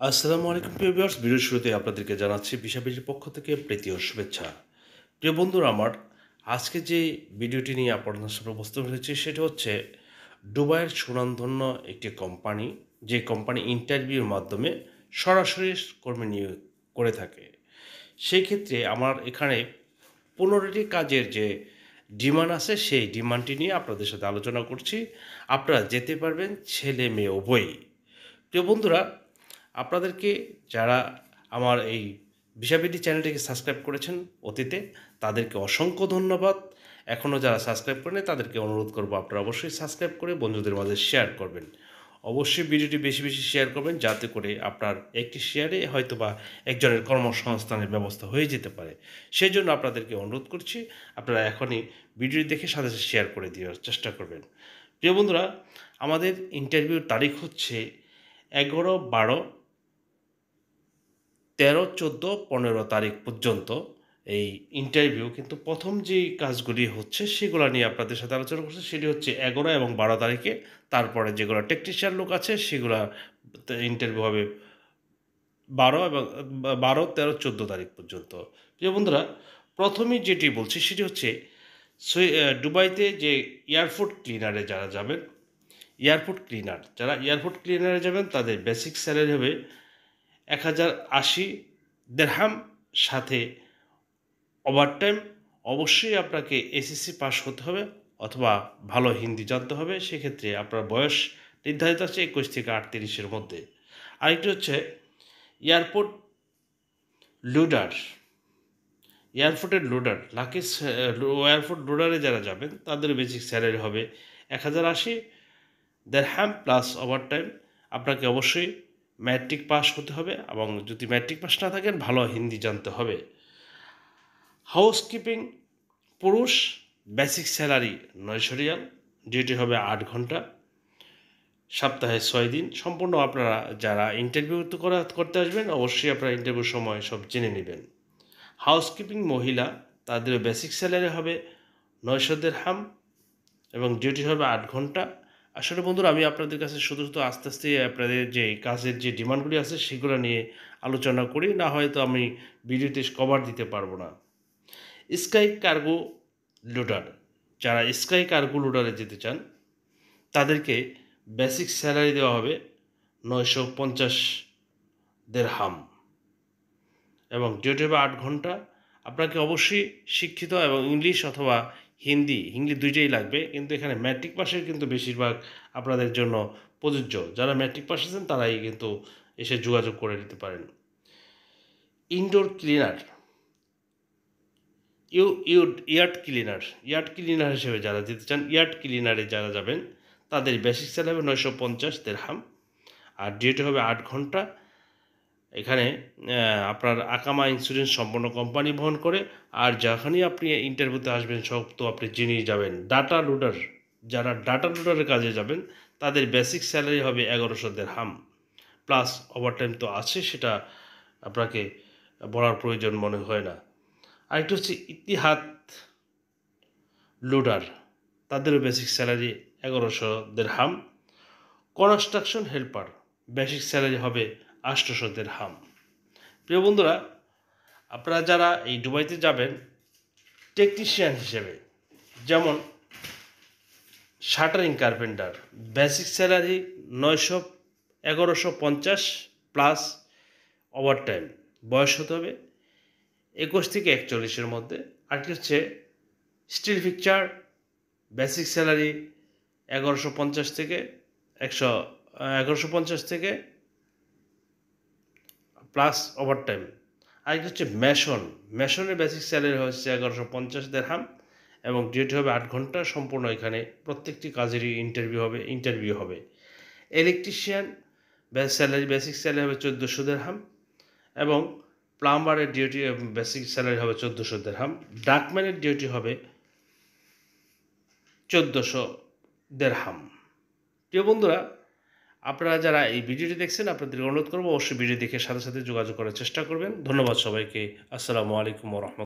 আসসালামু আলাইকুম প্রিয় ভিউয়ার্স, ভিডিওর শুরুতে আপনাদেরকে জানাচ্ছি বিশাবিলির পক্ষ থেকে প্রীতি ও শুভেচ্ছা। প্রিয় বন্ধুরা আমার, আজকে যে ভিডিওটি নিয়ে আপনাদের সামনে উপস্থিত হয়েছে সেটা হচ্ছে দুবাইয়ের সুনামধন্য একটি কোম্পানি, যে কোম্পানি ইন্টারভিউর মাধ্যমে সরাসরি কর্মী নিয়োগ করে থাকে। সেই ক্ষেত্রে আমার এখানে 15টি কাজের যে ডিমান্ড আছে সেই ডিমান্ডটি নিয়ে আপনাদের সাথে আলোচনা করছি। আপনারা যেতে পারবেন ছেলে মেয়ে উভয়ই। প্রিয় বন্ধুরা, আপনাদেরকে যারা আমার এই ভিসাবিডি চ্যানেলটিকে সাবস্ক্রাইব করেছেন অতীতে, তাদেরকে অসংখ্য ধন্যবাদ। এখনও যারা সাবস্ক্রাইব করেনি তাদেরকে অনুরোধ করবো আপনারা অবশ্যই সাবস্ক্রাইব করে বন্ধুদের মাঝে শেয়ার করবেন। অবশ্যই ভিডিওটি বেশি বেশি শেয়ার করবেন, যাতে করে আপনার একটি শেয়ারে হয়তো বা একজনের কর্মসংস্থানের ব্যবস্থা হয়ে যেতে পারে। সেই জন্য আপনাদেরকে অনুরোধ করছি, আপনারা এখনই ভিডিওটি দেখে সাথে সাথে শেয়ার করে দেওয়ার চেষ্টা করবেন। প্রিয় বন্ধুরা, আমাদের ইন্টারভিউর তারিখ হচ্ছে 11, 12, 13, 14, 15 তারিখ পর্যন্ত এই ইন্টারভিউ। কিন্তু প্রথম যেই কাজগুলি হচ্ছে সেগুলো নিয়ে আপনাদের সাথে আলোচনা করছি, সেটি হচ্ছে 11 এবং 12 তারিখে। তারপরে যেগুলো টেকনিশিয়ান লোক আছে সেগুলা ইন্টারভিউ হবে 12, 13, 14 তারিখ পর্যন্ত। প্রিয় বন্ধুরা, প্রথমেই যেটি বলছি সেটি হচ্ছে দুবাইতে যে এয়ারপোর্ট ক্লিনারে যারা যাবেন, এয়ারপোর্ট ক্লিনারে যাবেন তাদের বেসিক স্যালারি হবে 1080 দিরহাম, সাথে ওভারটাইম। অবশ্যই আপনাকে এসএসসি পাস হতে হবে অথবা ভালো হিন্দি জানতে হবে। সেক্ষেত্রে আপনার বয়স নির্ধারিত আছে 21 থেকে 38-এর মধ্যে। আরেকটি হচ্ছে এয়ারপোর্ট লোডার, এয়ারপোর্টের লোডার এয়ারপোর্ট লোডারে যারা যাবেন তাদের বেসিক স্যালারি হবে 1080 দিরহাম প্লাস ওভারটাইম। আপনাকে অবশ্যই ম্যাট্রিক পাস হতে হবে এবং যদি ম্যাট্রিক পাস না থাকেন ভালো হিন্দি জানতে হবে। হাউসকিপিং পুরুষ, বেসিক স্যালারি 900 রিয়াল, ডিউটি হবে 8 ঘন্টা, সপ্তাহে 6 দিন। সম্পূর্ণ আপনারা যারা ইন্টারভিউ করতে আসবেন অবশ্যই আপনারা ইন্টারভিউর সময় সব জেনে নেবেন। হাউসকিপিং মহিলা, তাদের বেসিক স্যালারি হবে 900 দিরহাম এবং ডিউটি হবে 8 ঘন্টা। আসলে বন্ধুরা, আমি আপনাদের কাছে শুধু আস্তে আস্তে আপনাদের যে কাজের যে ডিমান্ডগুলি আছে সেগুলো নিয়ে আলোচনা করি, না হয়তো আমি ভিডিওতে কভার দিতে পারবো না। স্কাই কার্গো লোডার, যারা স্কাই কার্গো লোডারে যেতে চান তাদেরকে বেসিক স্যালারি দেওয়া হবে 950 দিরহাম এবং ডিউটি হবে 8 ঘন্টা। আপনাকে অবশ্যই শিক্ষিত এবং ইংলিশ অথবা হিন্দি দুইটাই লাগবে, কিন্তু এখানে ম্যাট্রিক পাসের কিন্তু বেশিরভাগ আপনাদের জন্য প্রযোজ্য। যারা ম্যাট্রিক পাস আছেন তারাই কিন্তু এসে যোগাযোগ করে নিতে পারেন। ইনডোর ক্লিনার, ইয়ার্ড ক্লিনার হিসেবে যারা যেতে চান, ইয়ার্ড ক্লিনারে যারা যাবেন তাদের বেসিক স্যালারি হবে 950 দিরহাম আর ডিউটি হবে 8 ঘন্টা। এখানে আপনার আকামা ইন্স্যুরেন্স সম্পূর্ণ কোম্পানি বহন করে। আর যখনই আপনি ইন্টারভিউতে আসবেন সব তো আপনি জেনেই যাবেন। ডাটা লোডার, যারা ডাটা লোডারের কাজে যাবেন তাদের বেসিক স্যালারি হবে 1100 দিরহাম প্লাস ওভারটাইম তো আছে, সেটা আপনাকে বলার প্রয়োজন মনে হয় না। আরেকটা হচ্ছে ইতিহাদ লোডার, তাদেরও বেসিক স্যালারি 1100 দিরহাম। কনস্ট্রাকশন হেল্পার, বেসিক স্যালারি হবে 800 দিরহাম। প্রিয় বন্ধুরা, আপনারা যারা এই দুবাইতে যাবেন টেকনিশিয়ান হিসেবে, যেমন shuttering carpenter, basic salary 1150 plus overtime. বয়স হতে হবে 21 থেকে 41-এর মধ্যে। আরেকটি হচ্ছে স্টিল ফিকচার, বেসিক স্যালারি 1150 থেকে 1150 প্লাস ওভারটাইম। আরেকটি হচ্ছে মেশনের বেসিক স্যালারি হচ্ছে 1150 দিরহাম এবং ডিউটি হবে 8 ঘন্টা। সম্পূর্ণ এখানে প্রত্যেকটি কাজেরই ইন্টারভিউ হবে। ইলেকট্রিশিয়ান বেসিক স্যালারি হবে 1400 দিরহাম এবং প্লাম্বারের ডিউটি বেসিক স্যালারি হবে 1400 দিরহাম। ডাকম্যানের ডিউটি হবে 1400 দিরহাম। প্রিয় বন্ধুরা, আপনারা যারা এই ভিডিওটি দেখছেন আপনাদের অনুরোধ করবো অবশ্যই ভিডিও দেখে সাথে সাথে যোগাযোগ করার চেষ্টা করবেন। ধন্যবাদ সবাইকে। আসসালামু আলাইকুম ওয়া রাহমাতুল্লাহ।